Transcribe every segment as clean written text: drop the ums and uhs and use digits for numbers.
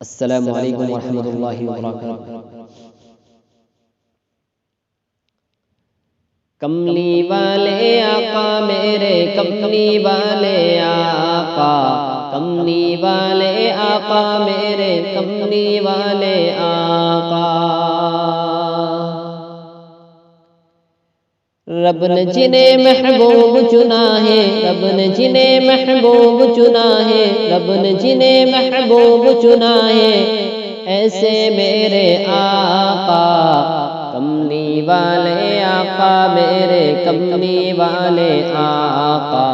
السلام علیکم ورحمۃ اللہ وبرکاتہ۔ کملی والے آقا میرے کملی والے آقا، کملی والے آقا میرے کملی والے آقا، رب نے جنہیں محبوب چنا ہے، رب نے جنہیں محبوب چنا ہے، رب نے جنہیں محبوب چنا ہے، ایسے میرے آقا کملی والے آقا میرے کملی والے آقا،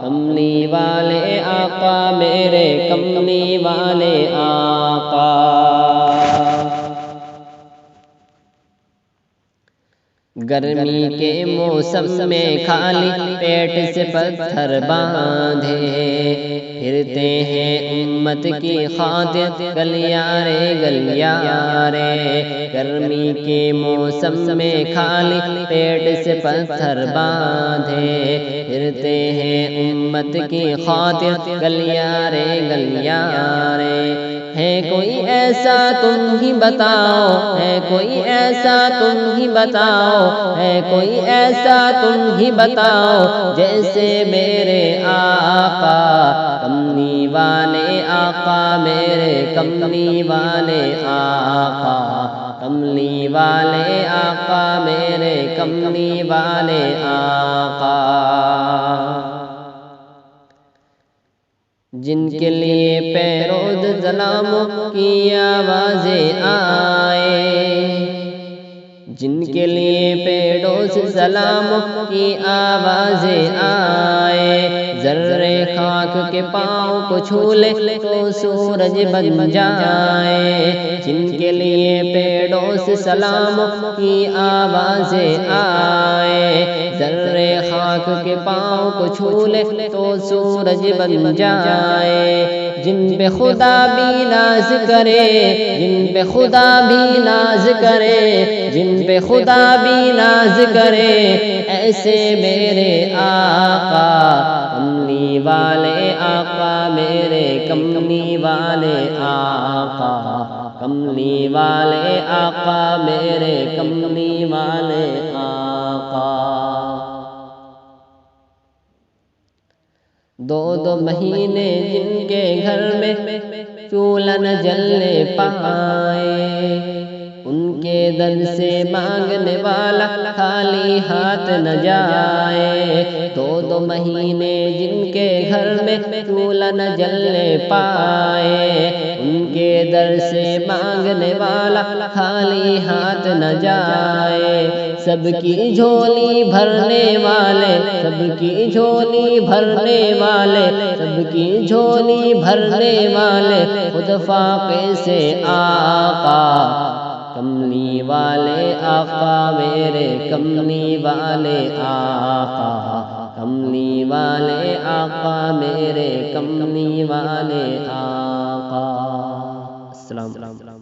کملی والے آقا میرے کملی والے آقا۔ گرمی کے موسم میں خالی پیٹ سے پتھر باندھے پھرتے ہیں امت کی خاطر گلیارے گلیارے، گرمی کے موسم میں خالی پیٹ سے پتھر باندھے پھرتے ہیں امت کی خاطر گلیارے گلیارے، ہے کوئی ایسا تم ہی بتاؤ، ہے کوئی ایسا تم ہی بتاؤ، ہے کوئی ایسا تم ہی بتاؤ، جیسے میرے آقا کملی والے آقا میرے کملی والے آقا، کملی والے آقا میرے کملی والے آقا، جن کے لیے پیرود ظلاموں کی آوازیں آئے، جن کے لیے پیڑوز ظلاموں کی آوازیں آئے، ذرے خاک کے پاؤں کو چھو لے تو سورج بن جائے، جن کے لیے پیڑوز سلاموں کی آوازیں آئے، ذرے خاک کے پاؤں کو چھو لے تو سورج بن جائے، جن پہ خدا بھی ناز کرے، جن پہ خدا بھی ناز کرے، جن پہ خدا بھی ناز کرے، ایسے میرے آقا کملی والے آقا میرے کملی والے آقا، کملی والے آقا میرے کملی والے آقا۔ دو مہینے جن کے گھر میں چولہا نہ جلنے پائے، ان کے در سے مانگنے والا خالی ہاتھ نہ جائے، دو مہینے جن کے گھر میں چولہا نہ جلنے پائے، ان کے در سے مانگنے والا خالی ہاتھ نہ جائے، سب کی جھولی بھرنے والے، سب کی جھولی بھرنے والے، سب کی جھولی بھرنے والے، خود فاقے سے آقا کملی والے آقا میرے کملی والے آقا، کملی والے آقا میرے کملی والے آقا۔ السلام علیکم۔